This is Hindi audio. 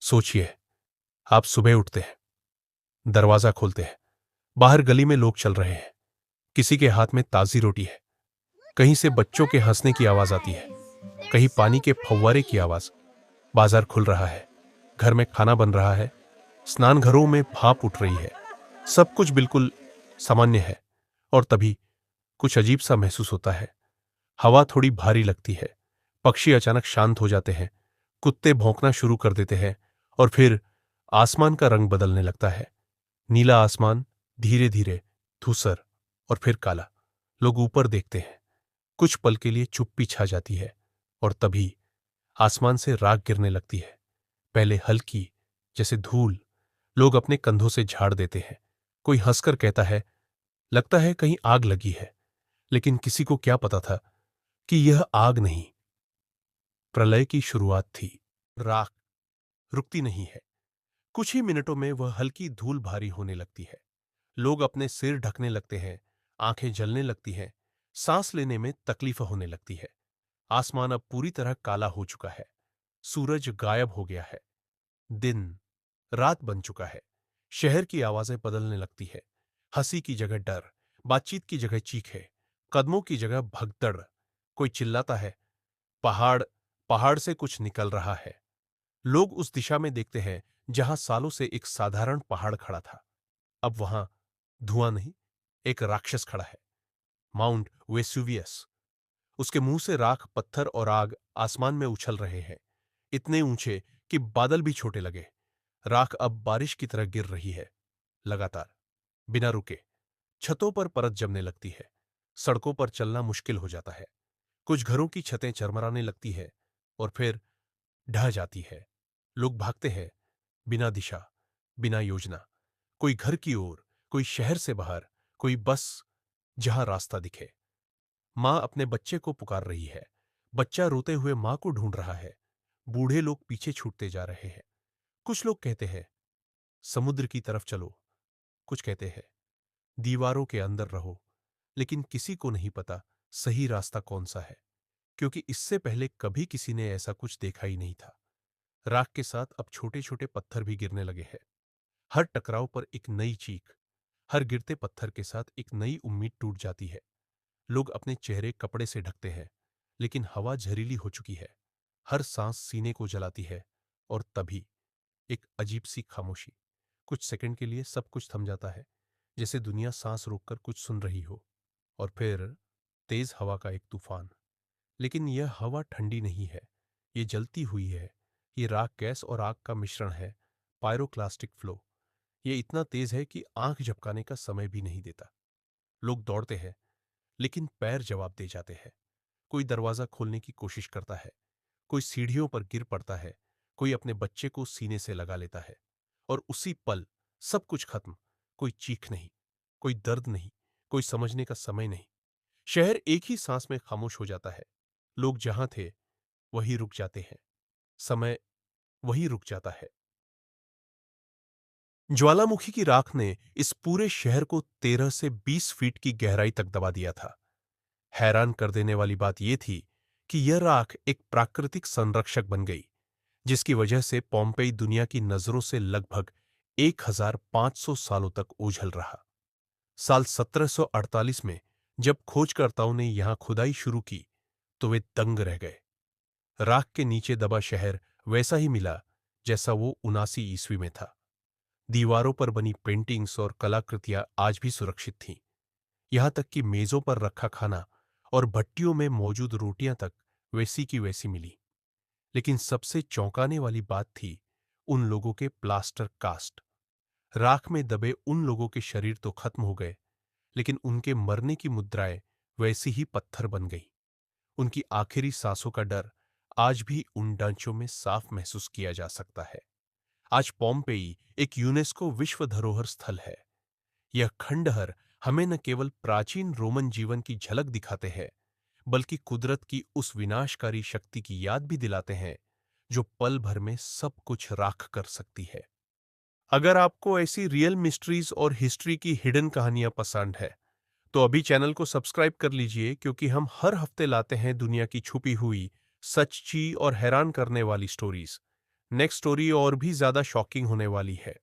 सोचिए, आप सुबह उठते हैं, दरवाजा खोलते हैं, बाहर गली में लोग चल रहे हैं, किसी के हाथ में ताजी रोटी है, कहीं से बच्चों के हंसने की आवाज आती है, कहीं पानी के फव्वारे की आवाज। बाजार खुल रहा है, घर में खाना बन रहा है, स्नान घरों में भाप उठ रही है। सब कुछ बिल्कुल सामान्य है। और तभी कुछ अजीब सा महसूस होता है। हवा थोड़ी भारी लगती है, पक्षी अचानक शांत हो जाते हैं, कुत्ते भौंकना शुरू कर देते हैं, और फिर आसमान का रंग बदलने लगता है। नीला आसमान, धीरे धीरे धूसर, और फिर काला। लोग ऊपर देखते हैं, कुछ पल के लिए चुप्पी छा जाती है, और तभी आसमान से राख गिरने लगती है। पहले हल्की, जैसे धूल। लोग अपने कंधों से झाड़ देते हैं। कोई हंसकर कहता है, लगता है कहीं आग लगी है। लेकिन किसी को क्या पता था कि यह आग नहीं, प्रलय की शुरुआत थी। राख रुकती नहीं है। कुछ ही मिनटों में वह हल्की धूल भारी होने लगती है। लोग अपने सिर ढकने लगते हैं, आंखें जलने लगती हैं, सांस लेने में तकलीफ होने लगती है। आसमान अब पूरी तरह काला हो चुका है, सूरज गायब हो गया है, दिन रात बन चुका है। शहर की आवाजें बदलने लगती है। हंसी की जगह डर, बातचीत की जगह चीखें, कदमों की जगह भगदड़। कोई चिल्लाता है, पहाड़ पहाड़ से कुछ निकल रहा है। लोग उस दिशा में देखते हैं जहां सालों से एक साधारण पहाड़ खड़ा था। अब वहां धुआं नहीं, एक राक्षस खड़ा है, माउंट वेसुवियस। उसके मुंह से राख, पत्थर और आग आसमान में उछल रहे हैं, इतने ऊंचे कि बादल भी छोटे लगे। राख अब बारिश की तरह गिर रही है, लगातार, बिना रुके। छतों पर परत जमने लगती है, सड़कों पर चलना मुश्किल हो जाता है। कुछ घरों की छतें चरमराने लगती है और फिर ढह जाती है। लोग भागते हैं, बिना दिशा, बिना योजना। कोई घर की ओर, कोई शहर से बाहर, कोई बस जहां रास्ता दिखे। मां अपने बच्चे को पुकार रही है, बच्चा रोते हुए मां को ढूंढ रहा है। बूढ़े लोग पीछे छूटते जा रहे हैं। कुछ लोग कहते हैं, समुद्र की तरफ चलो। कुछ कहते हैं, दीवारों के अंदर रहो। लेकिन किसी को नहीं पता सही रास्ता कौन सा है, क्योंकि इससे पहले कभी किसी ने ऐसा कुछ देखा ही नहीं था। राख के साथ अब छोटे छोटे पत्थर भी गिरने लगे हैं। हर टकराव पर एक नई चीख, हर गिरते पत्थर के साथ एक नई उम्मीद टूट जाती है। लोग अपने चेहरे कपड़े से ढकते हैं, लेकिन हवा जहरीली हो चुकी है। हर सांस सीने को जलाती है। और तभी एक अजीब सी खामोशी। कुछ सेकंड के लिए सब कुछ थम जाता है, जैसे दुनिया सांस रोककर कुछ सुन रही हो। और फिर तेज हवा का एक तूफान। लेकिन यह हवा ठंडी नहीं है, ये जलती हुई है। ये राख, गैस और आग का मिश्रण है, पायरोक्लास्टिक फ्लो। ये इतना तेज है कि आंख झपकाने का समय भी नहीं देता। लोग दौड़ते हैं, लेकिन पैर जवाब दे जाते हैं। कोई दरवाजा खोलने की कोशिश करता है, कोई सीढ़ियों पर गिर पड़ता है, कोई अपने बच्चे को सीने से लगा लेता है। और उसी पल सब कुछ खत्म। कोई चीख नहीं, कोई दर्द नहीं, कोई समझने का समय नहीं। शहर एक ही सांस में खामोश हो जाता है। लोग जहां थे वहीं रुक जाते हैं, समय वहीं रुक जाता है। ज्वालामुखी की राख ने इस पूरे शहर को 13 से 20 फीट की गहराई तक दबा दिया था। हैरान कर देने वाली बात यह थी कि यह राख एक प्राकृतिक संरक्षक बन गई, जिसकी वजह से पोम्पेई दुनिया की नजरों से लगभग 1500 सालों तक ओझल रहा। साल 1748 में जब खोजकर्ताओं ने यहां खुदाई शुरू की, तो वे दंग रह गए। राख के नीचे दबा शहर वैसा ही मिला जैसा वो 79 ईस्वी में था। दीवारों पर बनी पेंटिंग्स और कलाकृतियां आज भी सुरक्षित थीं। यहां तक कि मेजों पर रखा खाना और भट्टियों में मौजूद रोटियां तक वैसी की वैसी मिली। लेकिन सबसे चौंकाने वाली बात थी उन लोगों के प्लास्टर कास्ट। राख में दबे उन लोगों के शरीर तो खत्म हो गए, लेकिन उनके मरने की मुद्राएं वैसी ही पत्थर बन गई। उनकी आखिरी सांसों का डर आज भी उन ढांचों में साफ महसूस किया जा सकता है। आज पोम्पेई एक यूनेस्को विश्व धरोहर स्थल है। यह खंडहर हमें न केवल प्राचीन रोमन जीवन की झलक दिखाते हैं, बल्कि कुदरत की उस विनाशकारी शक्ति की याद भी दिलाते हैं, जो पल भर में सब कुछ राख कर सकती है। अगर आपको ऐसी रियल मिस्ट्रीज और हिस्ट्री की हिडन कहानियां पसंद है, तो अभी चैनल को सब्सक्राइब कर लीजिए, क्योंकि हम हर हफ्ते लाते हैं दुनिया की छुपी हुई, सच्ची और हैरान करने वाली स्टोरीज। नेक्स्ट स्टोरी और भी ज्यादा शॉकिंग होने वाली है।